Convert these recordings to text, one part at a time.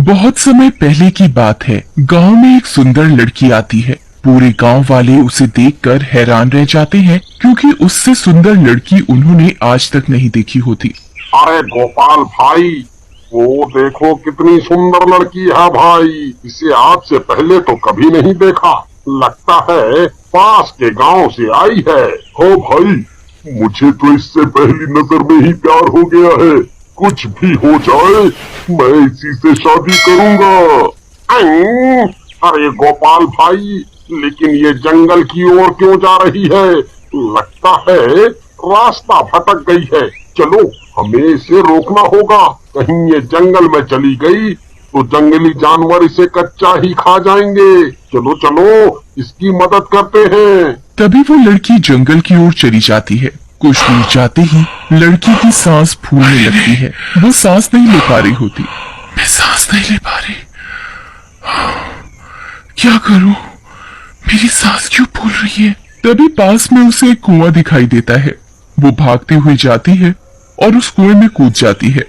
बहुत समय पहले की बात है। गांव में एक सुंदर लड़की आती है। पूरे गांव वाले उसे देखकर हैरान रह जाते हैं, क्योंकि उससे सुंदर लड़की उन्होंने आज तक नहीं देखी होती। अरे गोपाल भाई, वो देखो कितनी सुंदर लड़की है भाई। इसे आज से पहले तो कभी नहीं देखा। लगता है पास के गांव से आई है। हाँ भाई, मुझे तो इससे पहली नजर में ही प्यार हो गया है। कुछ भी हो जाए, मैं इसी से शादी करूंगा। अरे गोपाल भाई, लेकिन ये जंगल की ओर क्यों जा रही है? लगता है रास्ता भटक गई है। चलो, हमें इसे रोकना होगा। कहीं ये जंगल में चली गई तो जंगली जानवर इसे कच्चा ही खा जाएंगे। चलो चलो, इसकी मदद करते हैं। तभी वो लड़की जंगल की ओर चली जाती है। कुछ दूर जाते ही लड़की की सांस फूलने लगती है। वो सांस नहीं ले पा रही होती। मैं सांस नहीं ले पा रही, क्या करूं? मेरी सांस क्यों फूल रही है? तभी पास में उसे एक कुआं दिखाई देता है। वो भागते हुए जाती है और उस कुएं में कूद जाती है।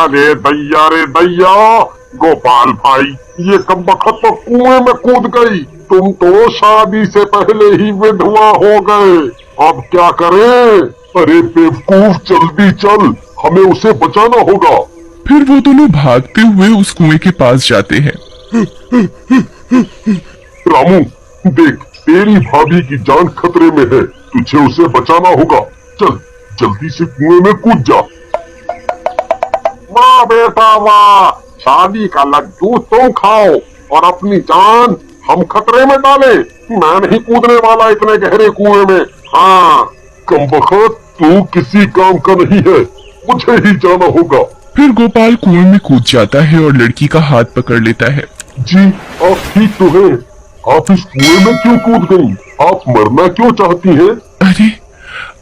अरे दैया रे दैया, गोपाल भाई, ये कमबख्त तो कुएं में कूद गई। तुम तो शादी से पहले ही विधवा हो गए। अब क्या करें? अरे बेवकूफ, जल्दी चल, हमें उसे बचाना होगा। फिर वो दोनों भागते हुए उस कुएं के पास जाते हैं। रामू, देख, तेरी भाभी की जान खतरे में है। तुझे उसे बचाना होगा। चल, जल्दी से कुएं में कूद जा। वाह बेटा वाह, शादी का लड्डू तुम खाओ और अपनी जान हम खतरे में डाले। मैं नहीं कूदने वाला इतने गहरे कुएं में। हाँ, कमबख्त, तू किसी काम का नहीं है, मुझे ही जाना होगा। फिर गोपाल कुएं में कूद जाता है और लड़की का हाथ पकड़ लेता है। जी, आप ठीक तो हैं। आप इस कुएं में क्यों कूद गई? आप मरना क्यों चाहती हैं? अरे,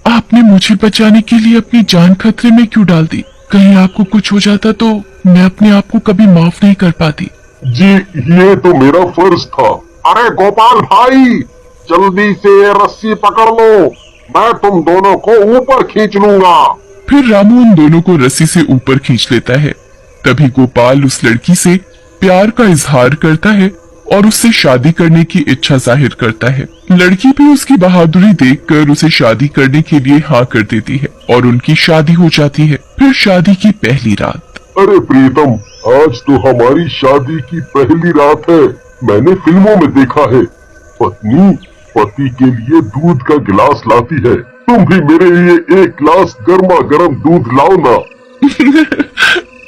आपने मुझे बचाने के लिए अपनी जान खतरे में क्यों डाल दी? कहीं आपको कुछ हो जाता तो मैं अपने आप को कभी माफ नहीं कर पाती। जी, ये तो मेरा फर्ज था। अरे गोपाल भाई, जल्दी से ये रस्सी पकड़ लो। मैं तुम दोनों को ऊपर खींच लूंगा। फिर रामू उन दोनों को रस्सी से ऊपर खींच लेता है। तभी गोपाल उस लड़की से प्यार का इजहार करता है और उससे शादी करने की इच्छा जाहिर करता है। लड़की भी उसकी बहादुरी देखकर उसे शादी करने के लिए हाँ कर देती है और उनकी शादी हो जाती है। फिर शादी की पहली रात। अरे प्रीतम, आज तो हमारी शादी की पहली रात है। मैंने फिल्मों में देखा है, पत्नी पति के लिए दूध का गिलास लाती है। तुम भी मेरे लिए एक गिलास गर्मा गर्म दूध लाओ ना।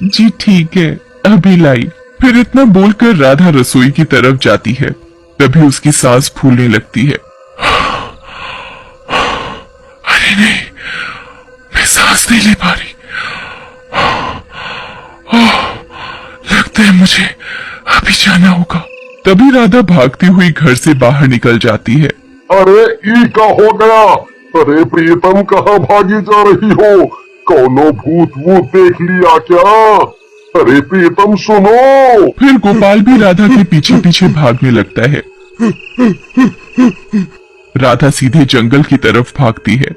जी ठीक है, अभी लाई। फिर इतना बोलकर राधा रसोई की तरफ जाती है। तभी उसकी सांस फूलने लगती है। अरे नहीं, मैं सांस नहीं ले पा रही। लगता है मुझे अभी जाना होगा। तभी राधा भागती हुई घर से बाहर निकल जाती है। अरे ई का हो गया? अरे प्रीतम, कहाँ भागी जा रही हो? कौनो भूत वूत देख लिया क्या? अरे प्रीतम सुनो। फिर गोपाल भी राधा के पीछे पीछे भागने लगता है। राधा सीधे जंगल की तरफ भागती है।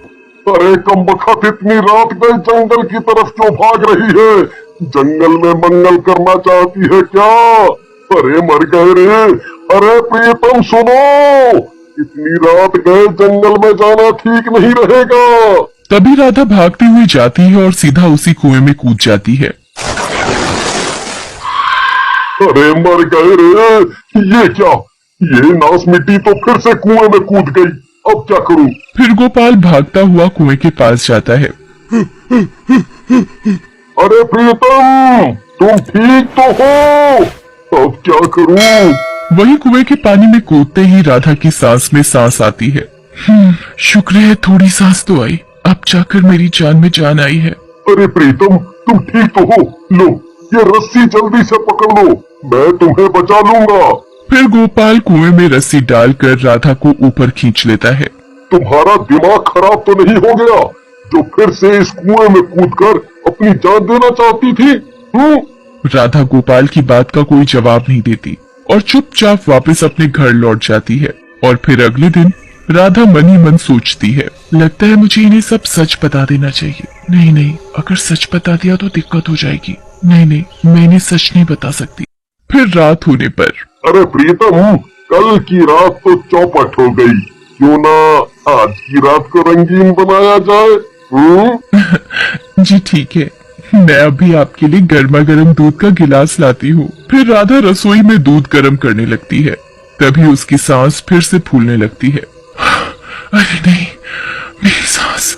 अरे कमबख्त, इतनी रात गई जंगल की तरफ क्यों भाग रही है? जंगल में मंगल करना चाहती है क्या? अरे मर गए रे। अरे प्रीतम सुनो, इतनी रात गए जंगल में जाना ठीक नहीं रहेगा। तभी राधा भागती हुई जाती है और सीधा उसी कुएं में कूद जाती है। अरे मर गए रे। ये क्या? ये नास मिट्टी तो फिर से कुएं में कूद गई। अब क्या करूं? फिर गोपाल भागता हुआ कुएं के पास जाता है। अरे प्रीतम, तुम ठीक तो हो? अब क्या करूं? वही कुएं के पानी में कूदते ही राधा की सांस में सांस आती है। शुक्र है थोड़ी सांस तो आई। अब जाकर मेरी जान में जान आई है। अरे प्रीतम, तुम ठीक तो हो? लो, ये रस्सी जल्दी से पकड़ लो, मैं तुम्हें बचा लूंगा। फिर गोपाल कुएं में रस्सी डालकर राधा को ऊपर खींच लेता है। तुम्हारा दिमाग खराब तो नहीं हो गया जो फिर से इस कुएं में कूदकर अपनी जान देना चाहती थी? राधा गोपाल की बात का कोई जवाब नहीं देती और चुपचाप वापस अपने घर लौट जाती है। और फिर अगले दिन राधा मन ही मन सोचती है, लगता है मुझे इन्हें सब सच बता देना चाहिए। नहीं नहीं, अगर सच बता दिया तो दिक्कत हो जाएगी। नहीं नहीं, मैं इन्हें सच नहीं बता सकती। फिर रात होने पर, अरे प्रीतम, कल की रात तो चौपट हो गई, क्यों ना आज की रात को रंगीन बनाया जाए? जी ठीक है, मैं अभी आपके लिए गर्मा गर्म दूध का गिलास लाती हूँ। फिर राधा रसोई में दूध गर्म करने लगती है। तभी उसकी सांस फिर से फूलने लगती है। अरे नहीं, मेरी सांस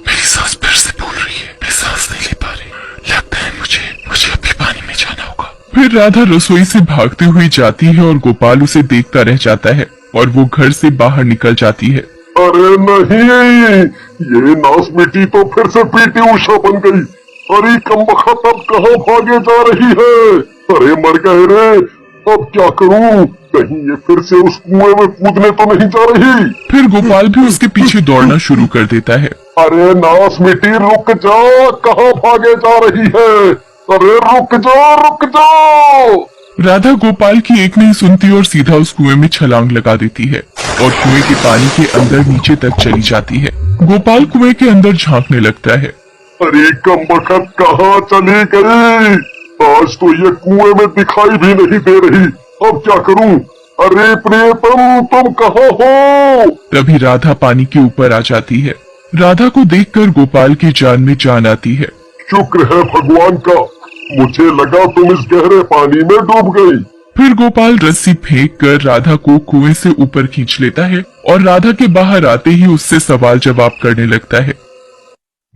फिर से फूल रही है। मैं सांस नहीं ले पा रही। लगता है मुझे अभी पानी में जाना होगा। फिर राधा रसोई से भागते हुए जाती है और गोपाल उसे देखता रह जाता है और वो घर से बाहर निकल जाती है। अरे नहीं, ये नासमिटी तो फिर से पीटी उषा बन गई। अरे कमबख्त अब कहाँ भागे जा रही है? अरे मर गए रे, अब क्या करूं? कहीं ये फिर से उस कुएं में कूदने तो नहीं जा रही? फिर गोपाल भी उसके पीछे दौड़ना शुरू कर देता है। अरे नासमिटी रुक जा, कहाँ भागे जा रही है? अरे रुक जाओ। राधा गोपाल की एक नहीं सुनती और सीधा उस कुएं में छलांग लगा देती है और कुएं के पानी के अंदर नीचे तक चली जाती है। गोपाल कुएं के अंदर झांकने लगता है। अरे कमबख्त कहाँ चली गई? आज तो ये कुएं में दिखाई भी नहीं दे रही। अब क्या करूं? अरे प्रियतम, तुम कहाँ हो? तभी राधा पानी के ऊपर आ जाती है। राधा को देखकर गोपाल की जान में जान आती है। शुक्र है भगवान का, मुझे लगा तुम इस गहरे पानी में डूब गई। फिर गोपाल रस्सी फेंक कर राधा को कुएं से ऊपर खींच लेता है और राधा के बाहर आते ही उससे सवाल जवाब करने लगता है।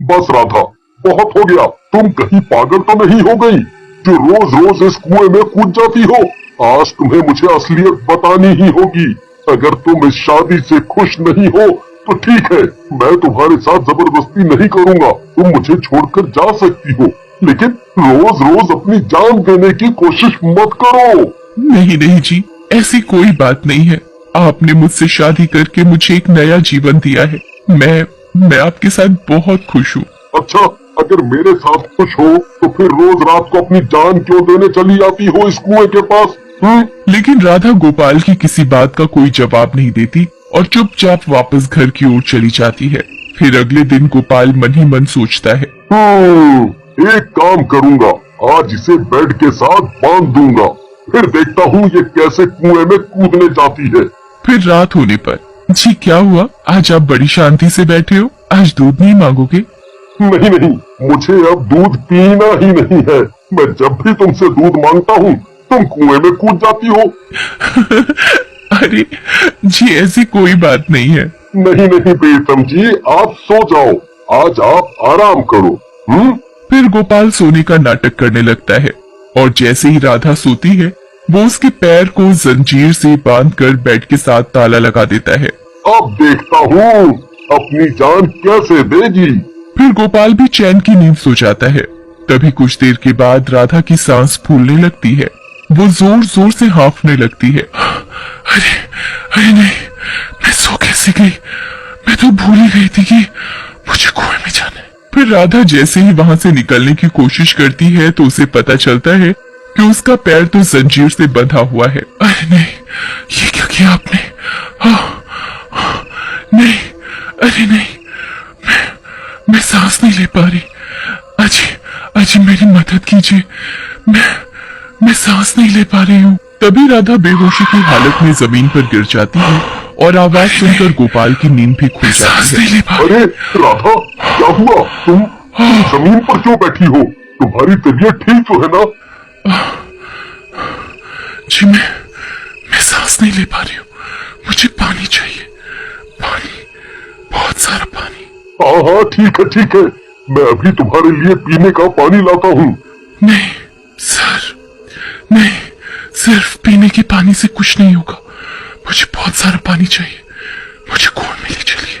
बस राधा, बहुत हो गया। तुम कहीं पागल तो नहीं हो गई जो रोज रोज इस कुएं में कूद जाती हो? आज तुम्हें मुझे असलियत बतानी ही होगी। अगर तुम इस शादी से खुश नहीं हो तो ठीक है, मैं तुम्हारे साथ जबरदस्ती नहीं करूंगा। तुम मुझे छोड़कर जा सकती हो, लेकिन रोज रोज अपनी जान देने की कोशिश मत करो। नहीं नहीं जी, ऐसी कोई बात नहीं है। आपने मुझसे शादी करके मुझे एक नया जीवन दिया है। मैं आपके साथ बहुत खुश हूँ। अच्छा, अगर मेरे साथ खुश हो तो फिर रोज रात को अपनी जान क्यों देने चली आती हो इस कुएं के पास? लेकिन राधा गोपाल की किसी बात का कोई जवाब नहीं देती और चुपचाप वापस घर की ओर चली जाती है। फिर अगले दिन गोपाल मन ही मन सोचता है, एक काम करूंगा, आज इसे बेड के साथ बांध दूंगा, फिर देखता हूँ ये कैसे कुएं में कूदने जाती है। फिर रात होने पर, जी क्या हुआ? आज आप बड़ी शांति से बैठे हो। आज दूध नहीं मांगोगे? नहीं, मुझे अब दूध पीना ही नहीं है। मैं जब भी तुमसे दूध मांगता हूँ तुम कुएं में कूद जाती हो। अरे जी, ऐसी कोई बात नहीं है। नहीं प्रीतम जी, आप सो जाओ, आज आप आराम करो। फिर गोपाल सोने का नाटक करने लगता है और जैसे ही राधा सोती है वो उसके पैर को जंजीर से बांधकर बेड के साथ ताला लगा देता है। अब देखता हूँ अपनी जान कैसे देगी। फिर गोपाल भी चैन की नींद सो जाता है। तभी कुछ देर के बाद राधा की सांस फूलने लगती है। वो जोर जोर से हाँफने लगती है। अरे नहीं, मैं सो कैसे गई? मैं तो भूल ही गई थी कि मुझे कुएं में जाना है। फिर राधा जैसे ही वहां से निकलने की कोशिश करती है तो उसे पता चलता है कि उसका पैर तो जंजीर से बंधा हुआ है। अरे नहीं, ये क्या किया आपने? नहीं, अरे नहीं, मैं सांस नहीं ले पा रही। अजी मेरी मदद कीजिए, मैं सांस नहीं ले पा रही हूँ। तभी राधा बेहोशी की हालत में जमीन पर गिर जाती है और आवाज सुनकर गोपाल की नींद भी खुल जाती है। अरे राधा, क्या हुआ? तुम जमीन पर क्यों बैठी हो? तुम्हारी तबीयत ठीक तो है ना? जी मैं सांस नहीं ले पा रही हूँ। मुझे पानी चाहिए, पानी, बहुत सारा पानी। हाँ, ठीक है, मैं अभी तुम्हारे लिए पीने का पानी लाता हूँ। नहीं सर, नहीं, सिर्फ पीने के पानी से कुछ नहीं होगा। मुझे बहुत सारा पानी चाहिए। मुझे कुएं में ले चलिए,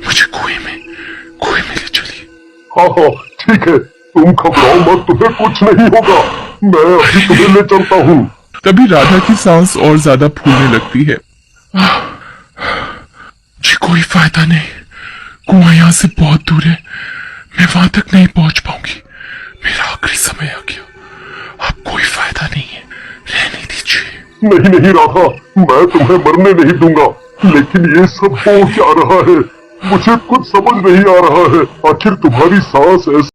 मुझे कुएं में ले चलिए। हाँ, ठीक है, तुम घबराओ मत, तुम्हें कुछ नहीं होगा। मैं अभी तुम्हें ले चलता हूँ। तभी राधा की सांस और ज्यादा फूलने लगती है। जी कोई फायदा नहीं, कुआं यहाँ से बहुत दूर है, मैं वहां तक नहीं पहुंच पाऊंगी। मेरा आखिरी समय आ गया, अब कोई फायदा नहीं है, रहने दीजिए। नहीं राधा, मैं तुम्हें मरने नहीं दूंगा। लेकिन ये सब हो क्या रहा है? मुझे कुछ समझ नहीं आ रहा है। आखिर तुम्हारी सांस ऐसे